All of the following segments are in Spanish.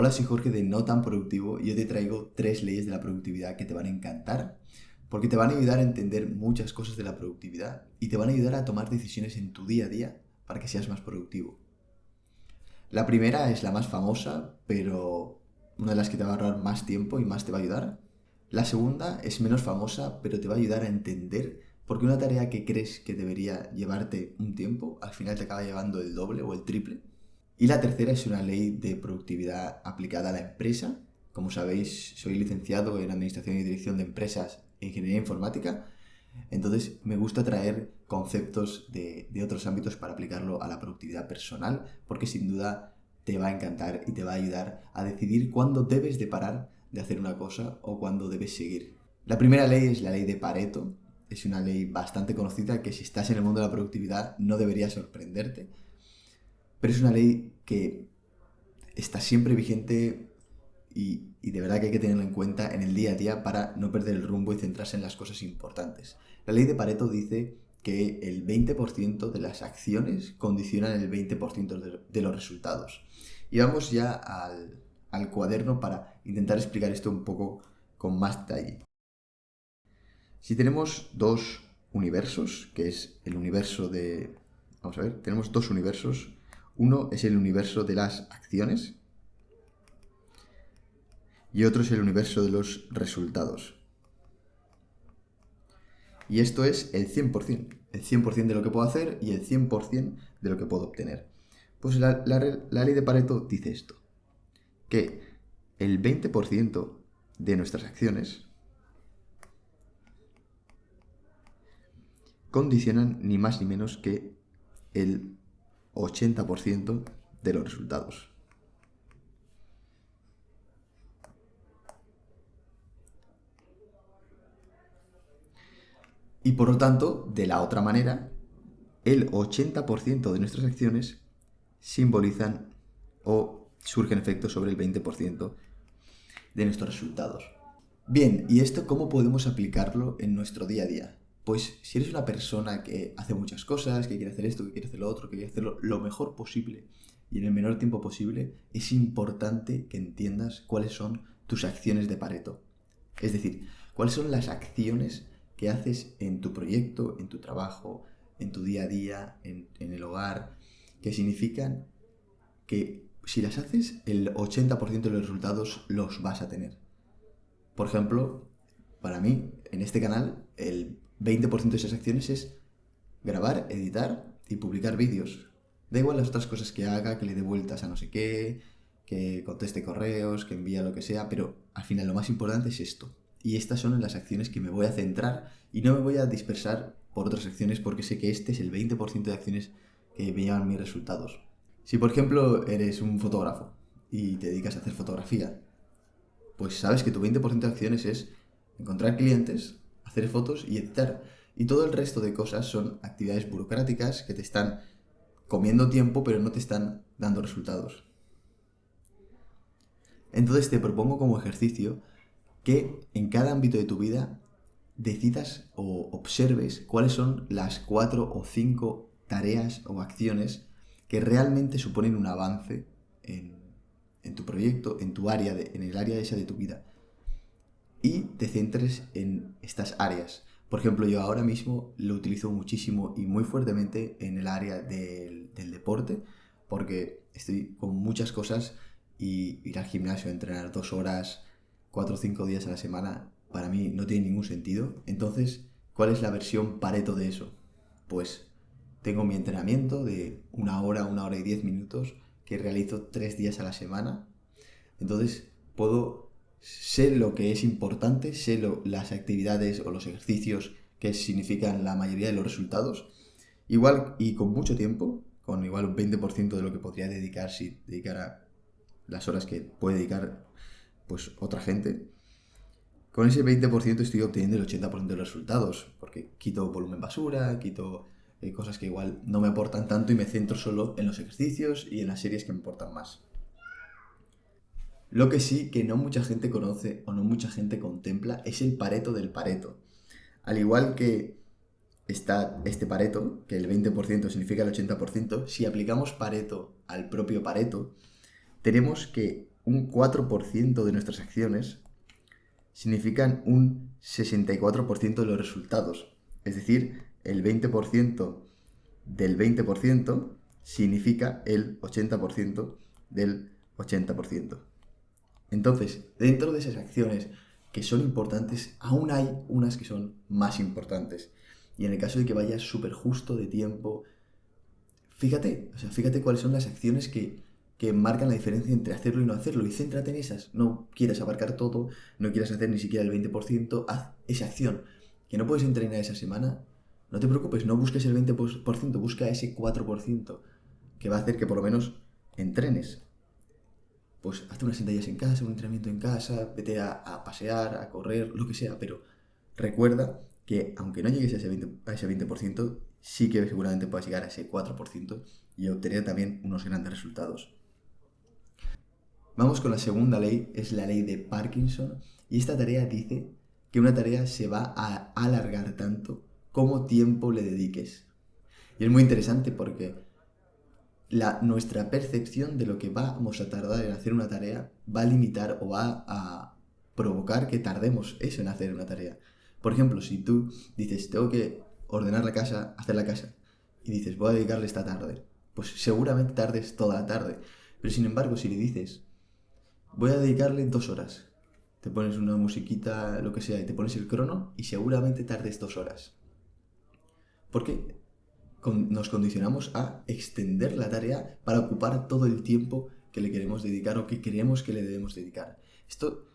Hola, soy Jorge de No Tan Productivo y yo te traigo 3 leyes de la productividad que te van a encantar porque te van a ayudar a entender muchas cosas de la productividad y te van a ayudar a tomar decisiones en tu día a día para que seas más productivo. La primera es la más famosa, pero una de las que te va a ahorrar más tiempo y más te va a ayudar. La segunda es menos famosa, pero te va a ayudar a entender por qué una tarea que crees que debería llevarte un tiempo, al final te acaba llevando el doble o el triple. Y la tercera es una ley de productividad aplicada a la empresa. Como sabéis, soy licenciado en Administración y Dirección de Empresas e Ingeniería Informática. Entonces, me gusta traer conceptos de otros ámbitos para aplicarlo a la productividad personal, porque sin duda te va a encantar y te va a ayudar a decidir cuándo debes de parar de hacer una cosa o cuándo debes seguir. La primera ley es la ley de Pareto. Es una ley bastante conocida que si estás en el mundo de la productividad no debería sorprenderte, pero es una ley que está siempre vigente y de verdad que hay que tenerlo en cuenta en el día a día para no perder el rumbo y centrarse en las cosas importantes. La ley de Pareto dice que el 20% de las acciones condicionan el 20% de los resultados. Y vamos ya al cuaderno para intentar explicar esto un poco con más detalle. Si tenemos dos universos, que es el universo de... Vamos a ver, tenemos dos universos. Uno es el universo de las acciones y otro es el universo de los resultados. Y esto es el 100%, el 100% de lo que puedo hacer y el 100% de lo que puedo obtener. Pues la ley de Pareto dice esto, que el 20% de nuestras acciones condicionan ni más ni menos que el 80% de los resultados. Y por lo tanto, de la otra manera, el 80% de nuestras acciones simbolizan o surgen efectos sobre el 20% de nuestros resultados. Bien, ¿y esto cómo podemos aplicarlo en nuestro día a día? Pues si eres una persona que hace muchas cosas, que quiere hacer esto, que quiere hacer lo otro, que quiere hacerlo lo mejor posible y en el menor tiempo posible, es importante que entiendas cuáles son tus acciones de Pareto. Es decir, cuáles son las acciones que haces en tu proyecto, en tu trabajo, en tu día a día, en el hogar, que significan que si las haces, el 80% de los resultados los vas a tener. Por ejemplo, para mí, en este canal, el 20% de esas acciones es grabar, editar y publicar vídeos. Da igual las otras cosas que haga, que le dé vueltas a no sé qué, que conteste correos, que envíe lo que sea, pero al final lo más importante es esto. Y estas son las acciones que me voy a centrar y no me voy a dispersar por otras acciones porque sé que este es el 20% de acciones que me llevan mis resultados. Si por ejemplo eres un fotógrafo y te dedicas a hacer fotografía, pues sabes que tu 20% de acciones es encontrar clientes, hacer fotos y editar. Y todo el resto de cosas son actividades burocráticas que te están comiendo tiempo pero no te están dando resultados. Entonces te propongo como ejercicio que en cada ámbito de tu vida decidas o observes cuáles son las 4 o 5 tareas o acciones que realmente suponen un avance en tu proyecto, en tu área, en el área esa de tu vida. Y te centres en estas áreas. Por ejemplo, yo ahora mismo lo utilizo muchísimo y muy fuertemente en el área del deporte, porque estoy con muchas cosas y ir al gimnasio, entrenar 2 horas, 4 o 5 días a la semana, para mí no tiene ningún sentido. Entonces, ¿cuál es la versión Pareto de eso? Pues tengo mi entrenamiento de 1 hora y 10 minutos que realizo 3 días a la semana. Entonces, sé lo que es importante, sé las actividades o los ejercicios que significan la mayoría de los resultados. Igual y con mucho tiempo, con igual un 20% de lo que podría dedicar si dedicara las horas que puede dedicar pues otra gente. Con ese 20% estoy obteniendo el 80% de los resultados, porque quito volumen basura, quito cosas que igual no me aportan tanto y me centro solo en los ejercicios y en las series que me aportan más. Lo que sí que no mucha gente conoce o no mucha gente contempla es el Pareto del Pareto. Al igual que está este Pareto, que el 20% significa el 80%, si aplicamos Pareto al propio Pareto, tenemos que un 4% de nuestras acciones significan un 64% de los resultados. Es decir, el 20% del 20% significa el 80% del 80%. Entonces, dentro de esas acciones que son importantes, aún hay unas que son más importantes. Y en el caso de que vayas súper justo de tiempo, fíjate cuáles son las acciones que marcan la diferencia entre hacerlo y no hacerlo. Y céntrate en esas. No quieras abarcar todo, no quieras hacer ni siquiera el 20%, haz esa acción. Que no puedes entrenar esa semana, no te preocupes, no busques el 20%, busca ese 4% que va a hacer que por lo menos entrenes. Pues hazte unas sentadillas en casa, un entrenamiento en casa, vete a pasear, a correr, lo que sea, pero recuerda que aunque no llegues a ese 20%, sí que seguramente puedas llegar a ese 4% y obtener también unos grandes resultados. Vamos con la segunda ley, es la ley de Parkinson, y esta tarea dice que una tarea se va a alargar tanto como tiempo le dediques. Y es muy interesante porque nuestra percepción de lo que vamos a tardar en hacer una tarea va a limitar o va a provocar que tardemos eso en hacer una tarea. Por ejemplo, si tú dices, tengo que ordenar la casa, hacer la casa, y dices, voy a dedicarle esta tarde, pues seguramente tardes toda la tarde. Pero sin embargo, si le dices, voy a dedicarle 2 horas, te pones una musiquita, lo que sea, y te pones el crono, y seguramente tardes 2 horas. ¿Por qué? Nos condicionamos a extender la tarea para ocupar todo el tiempo que le queremos dedicar o que creemos que le debemos dedicar. Esto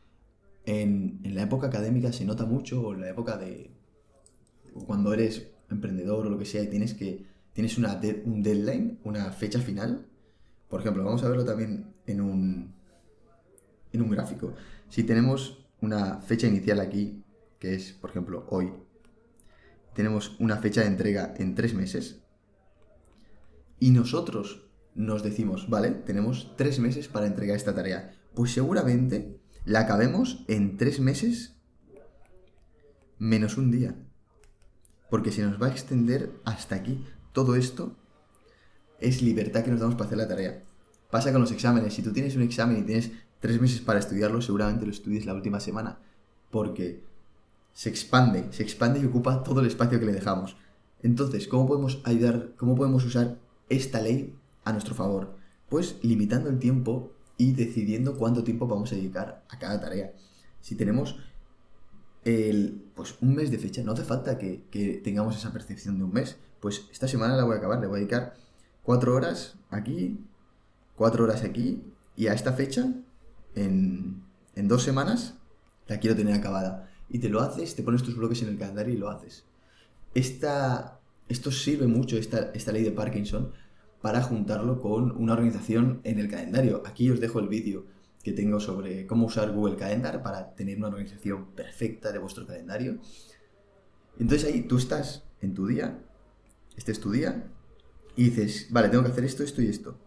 en la época académica se nota mucho, o en la época de cuando eres emprendedor o lo que sea y tienes un deadline, una fecha final. Por ejemplo, vamos a verlo también en un gráfico. Si tenemos una fecha inicial aquí, que es, por ejemplo, hoy, tenemos una fecha de entrega en 3 meses, y nosotros nos decimos, vale, tenemos 3 meses para entregar esta tarea, pues seguramente la acabemos en 3 meses menos un día, porque se nos va a extender hasta aquí. Todo esto es libertad que nos damos para hacer la tarea. Pasa con los exámenes. Si tú tienes un examen y tienes 3 meses para estudiarlo, seguramente lo estudies la última semana, porque se expande y ocupa todo el espacio que le dejamos. Entonces, ¿cómo podemos usar esta ley a nuestro favor? Pues limitando el tiempo y decidiendo cuánto tiempo vamos a dedicar a cada tarea. Si tenemos pues un mes de fecha, no hace falta que tengamos esa percepción de un mes. Pues esta semana la voy a acabar, le voy a dedicar 4 horas aquí, 4 horas aquí, y a esta fecha, en 2 semanas, la quiero tener acabada. Y te lo haces, te pones tus bloques en el calendario y lo haces. Esto sirve mucho, esta ley de Parkinson, para juntarlo con una organización en el calendario. Aquí os dejo el vídeo que tengo sobre cómo usar Google Calendar para tener una organización perfecta de vuestro calendario. Entonces ahí tú estás en tu día, este es tu día, y dices, vale, tengo que hacer esto, esto y esto.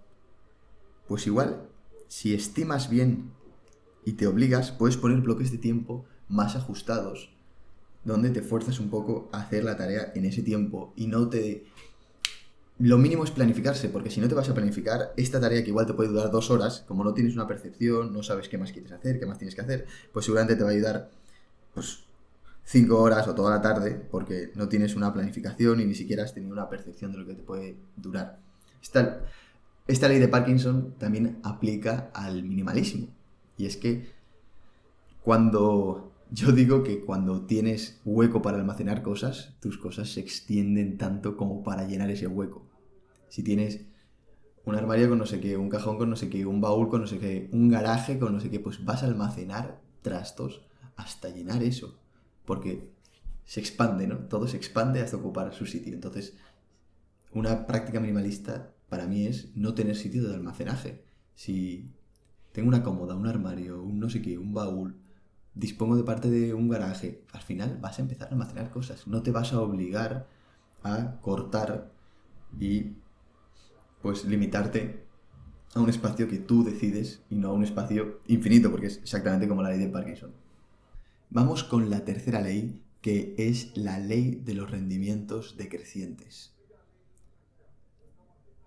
Pues igual, si estimas bien y te obligas, puedes poner bloques de tiempo más ajustados, donde te fuerzas un poco a hacer la tarea en ese tiempo y no te... Lo mínimo es planificarse, porque si no te vas a planificar, esta tarea que igual te puede durar 2 horas, como no tienes una percepción, no sabes qué más quieres hacer, qué más tienes que hacer, pues seguramente te va a ayudar pues 5 horas o toda la tarde, porque no tienes una planificación y ni siquiera has tenido una percepción de lo que te puede durar. Esta ley de Parkinson también aplica al minimalismo. Y es que yo digo que cuando tienes hueco para almacenar cosas, tus cosas se extienden tanto como para llenar ese hueco. Si tienes un armario con no sé qué, un cajón con no sé qué, un baúl con no sé qué, un garaje con no sé qué, pues vas a almacenar trastos hasta llenar eso. Porque se expande, ¿no? Todo se expande hasta ocupar su sitio. Entonces, una práctica minimalista para mí es no tener sitio de almacenaje. Si tengo una cómoda, un armario, un no sé qué, un baúl, dispongo de parte de un garaje, al final vas a empezar a almacenar cosas. No te vas a obligar a cortar y pues limitarte a un espacio que tú decides y no a un espacio infinito, porque es exactamente como la ley de Parkinson. Vamos con la tercera ley, que es la ley de los rendimientos decrecientes.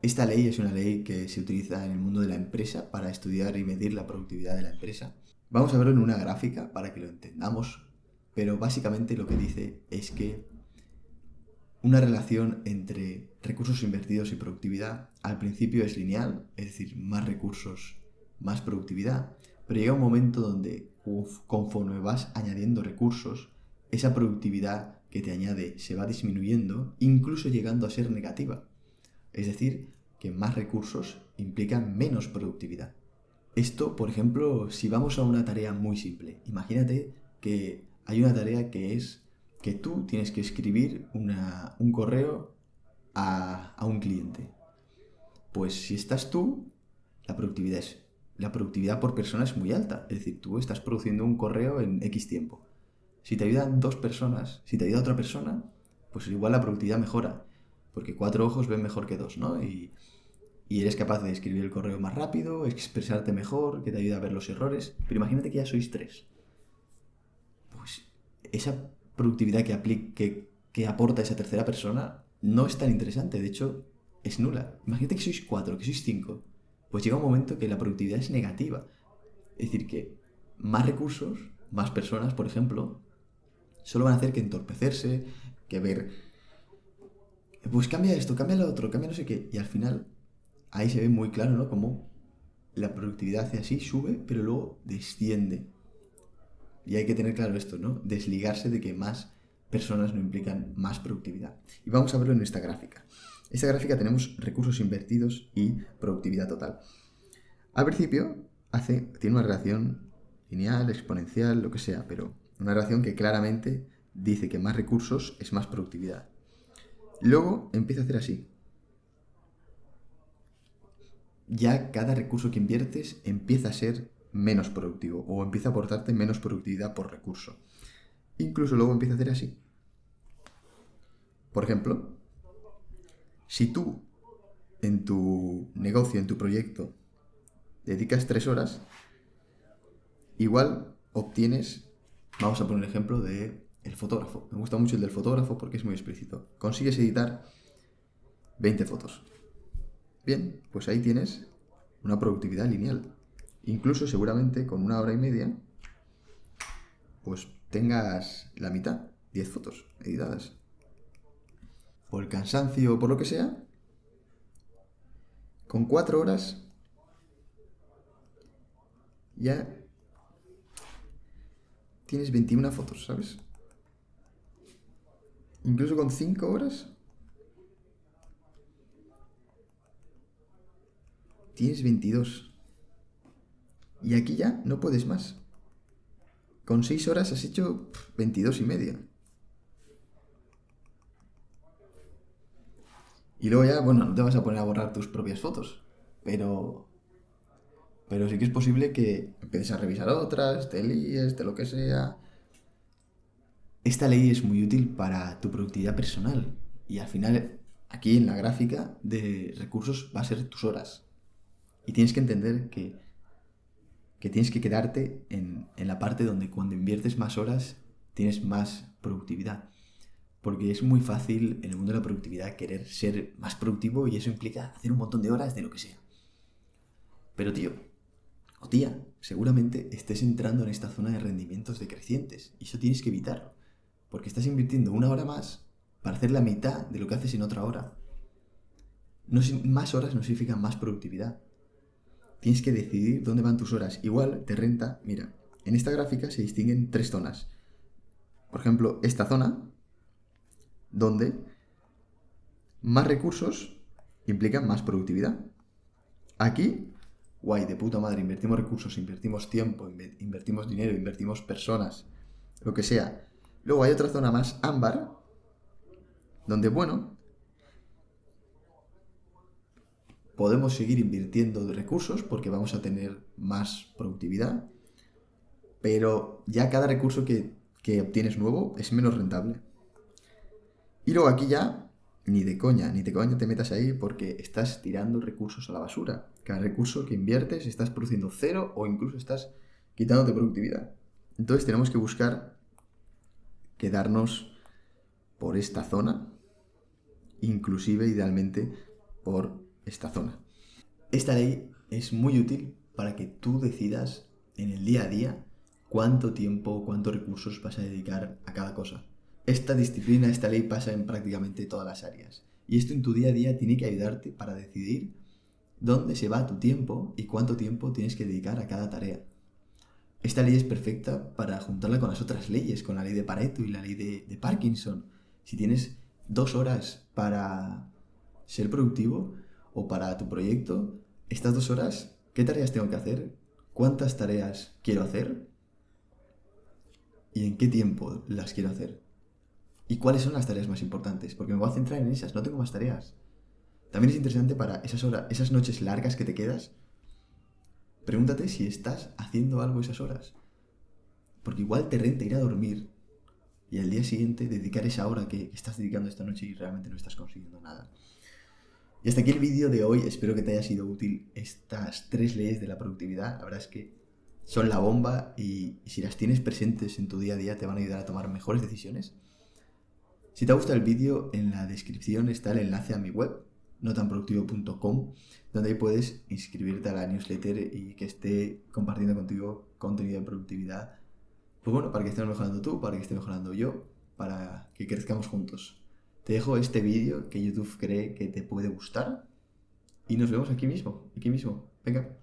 Esta ley es una ley que se utiliza en el mundo de la empresa para estudiar y medir la productividad de la empresa. Vamos a verlo en una gráfica para que lo entendamos, pero básicamente lo que dice es que una relación entre recursos invertidos y productividad al principio es lineal, es decir, más recursos, más productividad, pero llega un momento donde conforme vas añadiendo recursos, esa productividad que te añade se va disminuyendo, incluso llegando a ser negativa. Es decir, que más recursos implican menos productividad. Esto, por ejemplo, si vamos a una tarea muy simple, imagínate que hay una tarea que es que tú tienes que escribir un correo a un cliente. Pues si estás tú, la productividad por persona es muy alta. Es decir, tú estás produciendo un correo en X tiempo. Si te ayudan dos personas, si te ayuda otra persona, pues igual la productividad mejora. Porque 4 ojos ven mejor que 2, ¿no? Y eres capaz de escribir el correo más rápido, expresarte mejor, que te ayuda a ver los errores. Pero imagínate que ya sois 3. Pues esa productividad que aporta esa tercera persona no es tan interesante. De hecho, es nula. Imagínate que sois 4, que sois 5. Pues llega un momento que la productividad es negativa. Es decir, que más recursos, más personas, por ejemplo, solo van a hacer que entorpecerse, que ver, pues cambia esto, cambia lo otro, cambia no sé qué. Y al final, ahí se ve muy claro, ¿no? Cómo la productividad hace así, sube, pero luego desciende. Y hay que tener claro esto, ¿no? Desligarse de que más personas no implican más productividad. Y vamos a verlo en esta gráfica. En esta gráfica tenemos recursos invertidos y productividad total. Al principio tiene una relación lineal, exponencial, lo que sea, pero una relación que claramente dice que más recursos es más productividad. Luego empieza a hacer así. Ya cada recurso que inviertes empieza a ser menos productivo o empieza a aportarte menos productividad por recurso. Incluso luego empieza a hacer así. Por ejemplo, si tú en tu negocio, en tu proyecto, dedicas 3 horas, igual obtienes, vamos a poner un ejemplo de el fotógrafo. Me gusta mucho el del fotógrafo porque es muy explícito. Consigues editar 20 fotos. Bien, pues ahí tienes una productividad lineal. Incluso seguramente con 1 hora y media, pues tengas la mitad, 10 fotos editadas. Por el cansancio o por lo que sea, con 4 horas ya tienes 21 fotos, ¿sabes? Incluso con 5 horas tienes 22. Y aquí ya no puedes más. Con 6 horas has hecho 22 y media. Y luego ya, bueno, no te vas a poner a borrar tus propias fotos. Pero sí que es posible que empieces a revisar otras, te líes, de lo que sea. Esta ley es muy útil para tu productividad personal. Y al final, aquí en la gráfica de recursos va a ser tus horas. Y tienes que entender que tienes que quedarte en la parte donde cuando inviertes más horas tienes más productividad. Porque es muy fácil en el mundo de la productividad querer ser más productivo y eso implica hacer un montón de horas de lo que sea. Pero tío, o tía, seguramente estés entrando en esta zona de rendimientos decrecientes y eso tienes que evitarlo. Porque estás invirtiendo 1 hora más para hacer la mitad de lo que haces en otra hora. No, más horas no significan más productividad. Tienes que decidir dónde van tus horas. Igual te renta, mira, en esta gráfica se distinguen 3 zonas. Por ejemplo, esta zona, donde más recursos implican más productividad. Aquí, guay, de puta madre, invertimos recursos, invertimos tiempo, invertimos dinero, invertimos personas, lo que sea. Luego hay otra zona más ámbar, donde, bueno, podemos seguir invirtiendo de recursos porque vamos a tener más productividad, pero ya cada recurso que obtienes nuevo es menos rentable. Y luego aquí ya, ni de coña te metas ahí porque estás tirando recursos a la basura. Cada recurso que inviertes estás produciendo cero o incluso estás quitándote productividad. Entonces tenemos que buscar quedarnos por esta zona, inclusive idealmente por esta zona. Esta ley es muy útil para que tú decidas en el día a día cuánto tiempo, cuántos recursos vas a dedicar a cada cosa. Esta disciplina, esta ley pasa en prácticamente todas las áreas. Y esto en tu día a día tiene que ayudarte para decidir dónde se va tu tiempo y cuánto tiempo tienes que dedicar a cada tarea. Esta ley es perfecta para juntarla con las otras leyes, con la ley de Pareto y la ley de Parkinson. Si tienes 2 horas para ser productivo o para tu proyecto, estas 2 horas, ¿qué tareas tengo que hacer? ¿Cuántas tareas quiero hacer? ¿Y en qué tiempo las quiero hacer? ¿Y cuáles son las tareas más importantes? Porque me voy a centrar en esas, no tengo más tareas. También es interesante para esas horas, esas noches largas que te quedas, pregúntate si estás haciendo algo esas horas. Porque igual te renta ir a dormir y al día siguiente dedicar esa hora que estás dedicando esta noche y realmente no estás consiguiendo nada. Y hasta aquí el vídeo de hoy. Espero que te haya sido útil estas 3 leyes de la productividad. La verdad es que son la bomba y si las tienes presentes en tu día a día te van a ayudar a tomar mejores decisiones. Si te ha gustado el vídeo, en la descripción está el enlace a mi web, notanproductivo.com, donde ahí puedes inscribirte a la newsletter y que esté compartiendo contigo contenido de productividad. Pues bueno, para que estés mejorando tú, para que esté mejorando yo, para que crezcamos juntos. Te dejo este vídeo que YouTube cree que te puede gustar y nos vemos aquí mismo. Venga.